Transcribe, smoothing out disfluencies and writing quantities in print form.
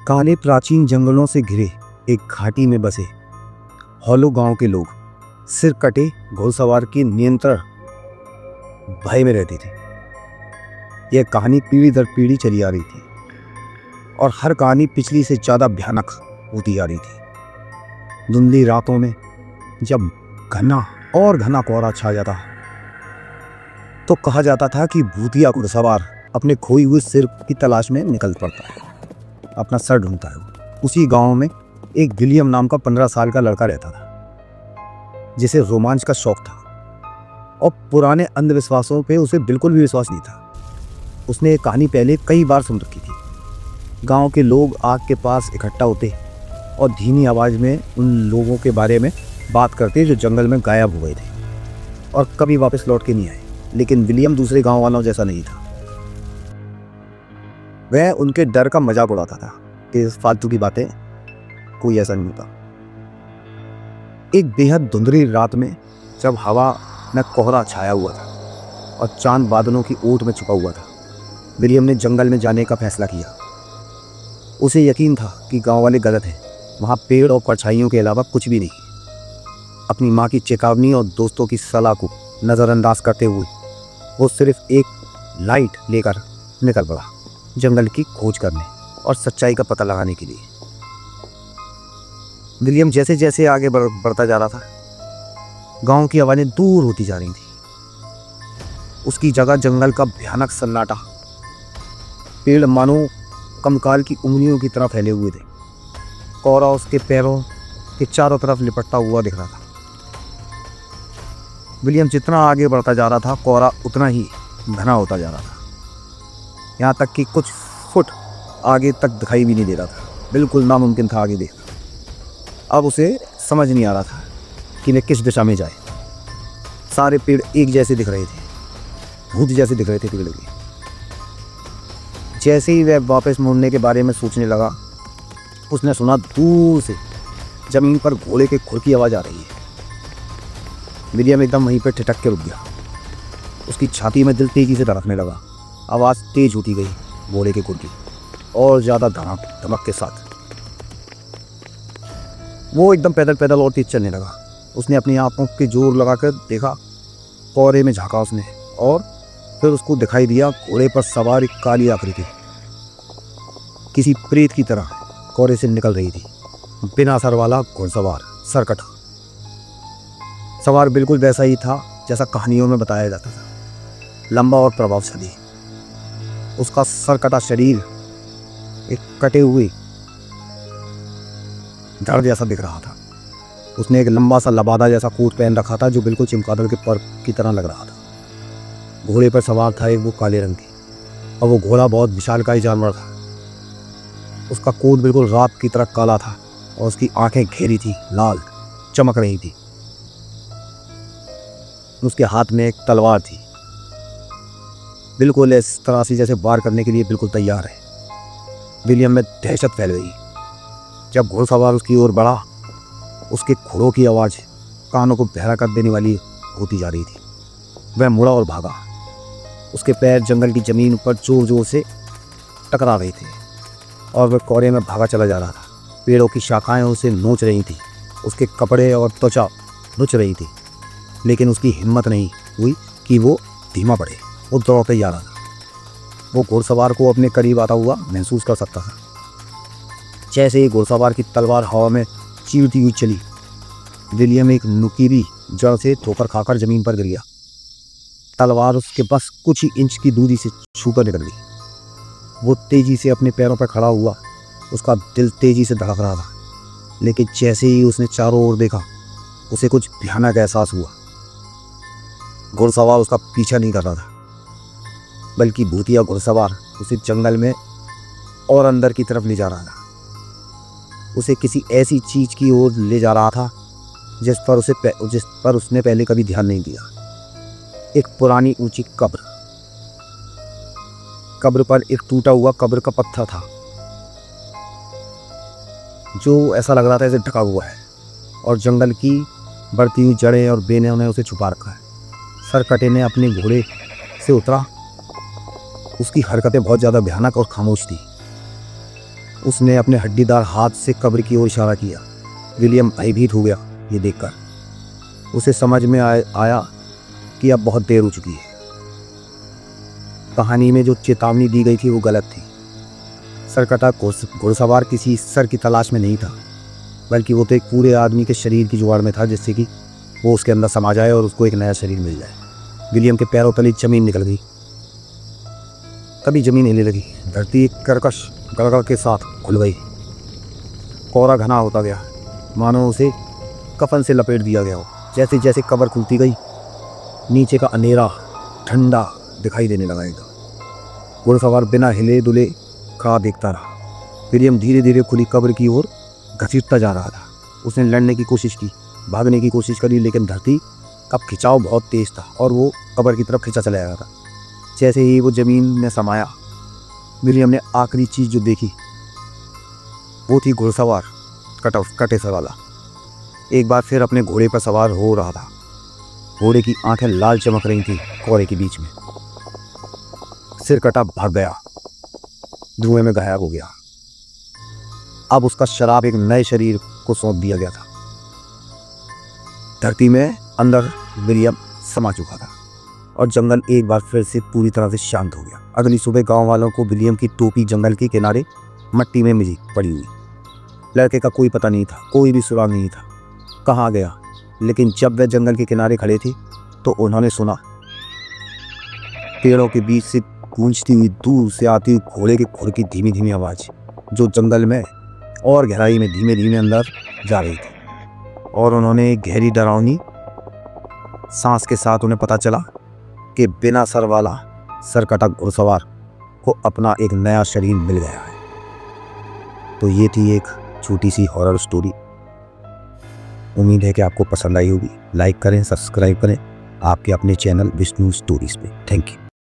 काले प्राचीन जंगलों से घिरे एक घाटी में बसे हौलो गांव के लोग सिर कटे घुड़सवार के नियंत्रण भय में रहते थे। यह कहानी पीढ़ी दर पीढ़ी चली आ रही थी और हर कहानी पिछली से ज़्यादा भयानक होती आ रही थी। धुंधली रातों में जब घना और घना कोहरा छा जाता तो कहा जाता था कि भूतिया घुड़सवार अपने खोई हुए सिर की तलाश में निकल पड़ता है, अपना सर ढूंढता है। उसी गांव में एक विलियम नाम का 15 साल का लड़का रहता था जिसे रोमांच का शौक था और पुराने अंधविश्वासों पे उसे बिल्कुल भी विश्वास नहीं था। उसने ये कहानी पहले कई बार सुन रखी थी। गांव के लोग आग के पास इकट्ठा होते और धीमी आवाज़ में उन लोगों के बारे में बात करते जो जंगल में गायब हो गए थे और कभी वापस लौट के नहीं आए। लेकिन विलियम दूसरे गांव वालों जैसा नहीं था। वह उनके डर का मजाक उड़ाता था कि फालतू की बातें, कोई ऐसा नहीं होता। एक बेहद धुंधली रात में जब हवा में कोहरा छाया हुआ था और चांद बादलों की ओट में छुपा हुआ था, विलियम ने जंगल में जाने का फैसला किया। उसे यकीन था कि गांव वाले गलत हैं, वहाँ पेड़ और परछाइयों के अलावा कुछ भी नहीं। अपनी माँ की चेतावनी और दोस्तों की सलाह को नज़रअंदाज करते हुए वो सिर्फ एक लाइट लेकर निकल पड़ा जंगल की खोज करने और सच्चाई का पता लगाने के लिए। विलियम जैसे जैसे आगे बढ़ता जा रहा था, गांव की आवाज़ें दूर होती जा रही थी। उसकी जगह जंगल का भयानक सन्नाटा, पेड़ मानो कंकाल की उंगलियों की तरह फैले हुए थे। कोहरा उसके पैरों के चारों तरफ लिपटता हुआ दिख रहा था। विलियम जितना आगे बढ़ता जा रहा था, कोहरा उतना ही घना होता जा रहा था, यहाँ तक कि कुछ फुट आगे तक दिखाई भी नहीं दे रहा था। बिल्कुल नामुमकिन था आगे देखना। अब उसे समझ नहीं आ रहा था कि वह किस दिशा में जाए। सारे पेड़ एक जैसे दिख रहे थे, भूत जैसे दिख रहे थे पेड़ भी। जैसे ही वह वापस मुड़ने के बारे में सोचने लगा, उसने सुना दूर से जमीन पर घोड़े के खुर की आवाज़ आ रही है। विलियम एकदम वहीं पर ठिठक के रुक गया। उसकी छाती में दिल तेजी से धड़कने लगा। आवाज़ तेज होती गई घोड़े के खुर की, और ज़्यादा धमक के साथ। वो एकदम पैदल पैदल और तेज चलने लगा। उसने अपनी आंखों के जोर लगाकर देखा, कोहरे में झांका उसने, और फिर उसको दिखाई दिया घोड़े पर सवार एक काली आकृति किसी प्रेत की तरह कोहरे से निकल रही थी। बिना सर वाला घुड़सवार, सरकटा सवार बिल्कुल वैसा ही था जैसा कहानियों में बताया जाता था, लंबा और प्रभावशाली। उसका सरकटा शरीर एक कटे हुए धड़ जैसा दिख रहा था। उसने एक लंबा सा लबादा जैसा कोट पहन रखा था जो बिल्कुल चमगादड़ के पर की तरह लग रहा था। घोड़े पर सवार था एक वो काले रंग की, और वो घोड़ा बहुत विशालकाय जानवर था। उसका कोट बिल्कुल रात की तरह काला था और उसकी आंखें घेरी थी, लाल चमक रही थी। उसके हाथ में एक तलवार थी, बिल्कुल इस तरह से जैसे वार करने के लिए बिल्कुल तैयार है। विलियम में दहशत फैल गई। जब घुड़सवार उसकी ओर बढ़ा, उसके खुरों की आवाज़ कानों को बहरा कर देने वाली होती जा रही थी। वह मुड़ा और भागा। उसके पैर जंगल की ज़मीन पर जोर जोर से टकरा रहे थे और वह कोहरे में भागा चला जा रहा था। पेड़ों की शाखाएं उसे नोच रही थी, उसके कपड़े और त्वचा नुच रही थी, लेकिन उसकी हिम्मत नहीं हुई कि वो धीमा पड़े। वो दौड़ते जा रहा था। वो घुड़सवार को अपने करीब आता हुआ महसूस कर सकता था। जैसे ही घुड़सवार की तलवार हवा में चीरती हुई चली, विलियम एक नुकीली जड़ से ठोकर खाकर जमीन पर गिर गया। तलवार उसके बस कुछ ही इंच की दूरी से छूकर निकल गई। वो तेजी से अपने पैरों पर खड़ा हुआ। उसका दिल तेजी से धड़क रहा था, लेकिन जैसे ही उसने चारों ओर देखा, उसे कुछ भयानक एहसास हुआ। घुड़सवार उसका पीछा नहीं कर रहा था, बल्कि भूतिया घुड़सवार उसे जंगल में और अंदर की तरफ ले जा रहा था। उसे किसी ऐसी चीज की ओर ले जा रहा था जिस पर उसने पहले कभी ध्यान नहीं दिया। एक पुरानी ऊंची कब्र पर एक टूटा हुआ कब्र का पत्थर था जो ऐसा लग रहा था जैसे ढका हुआ है, और जंगल की बढ़ती हुई जड़ें और बेने ने उसे छुपा रखा है। सरकटे ने अपने घोड़े से उतरा। उसकी हरकतें बहुत ज़्यादा भयानक और खामोश थी। उसने अपने हड्डीदार हाथ से कब्र की ओर इशारा किया। विलियम भयभीत हो गया ये देखकर। उसे समझ में आया कि अब बहुत देर हो चुकी है। कहानी में जो चेतावनी दी गई थी वो गलत थी। सरकटा घुड़सवार किसी सर की तलाश में नहीं था, बल्कि वो तो एक पूरे आदमी के शरीर की जुगाड़ में था, जिससे कि वो उसके अंदर समा जाए और उसको एक नया शरीर मिल जाए। विलियम के पैरों तले जमीन निकल गई। तभी जमीन हिलने लगी। धरती एक कर्कश गड़गड़ के साथ खुल गई। कोहरा घना होता गया, मानो उसे कफन से लपेट दिया गया हो। जैसे जैसे कब्र खुलती गई, नीचे का अंधेरा ठंडा दिखाई देने लगा एकदम। घुड़सवार बिना हिले डुले खड़ा देखता रहा। विलियम धीरे धीरे खुली कब्र की ओर घसीटता जा रहा था। उसने लड़ने की कोशिश की, भागने की कोशिश करी, लेकिन धरती का खिंचाव बहुत तेज था और वो कब्र की तरफ खिंचा चला जा रहा था। जैसे ही वो जमीन में समाया, विलियम ने आखिरी चीज जो देखी वो थी घुड़सवार कटे सर वाला। एक बार फिर अपने घोड़े पर सवार हो रहा था। घोड़े की आंखें लाल चमक रही थी कोहरे के बीच में। सिर कटा भाग गया, धुएं में गायब हो गया। अब उसका शराब एक नए शरीर को सौंप दिया गया था। धरती में अंदर विलियम समा चुका था और जंगल एक बार फिर से पूरी तरह से शांत हो गया। अगली सुबह गांव वालों को विलियम की टोपी जंगल के किनारे मट्टी में मिली पड़ी हुई। लड़के का कोई पता नहीं था, कोई भी सुराग नहीं था, कहाँ गया। लेकिन जब वे जंगल के किनारे खड़े थे तो उन्होंने सुना पेड़ों के बीच से गूंजती हुई दूर से आती हुई घोड़े के खुर की धीमी धीमी आवाज, जो जंगल में और गहराई में धीमे धीमे अंदर जा रही थी। और उन्होंने एक गहरी डरावनी सांस के साथ उन्हें पता चला कि बिना सर वाला सरकटा घुड़सवार को अपना एक नया शरीर मिल गया है। तो ये थी एक छोटी सी हॉरर स्टोरी। उम्मीद है कि आपको पसंद आई होगी। लाइक करें, सब्सक्राइब करें आपके अपने चैनल विष्णु स्टोरीज पे। Thank you.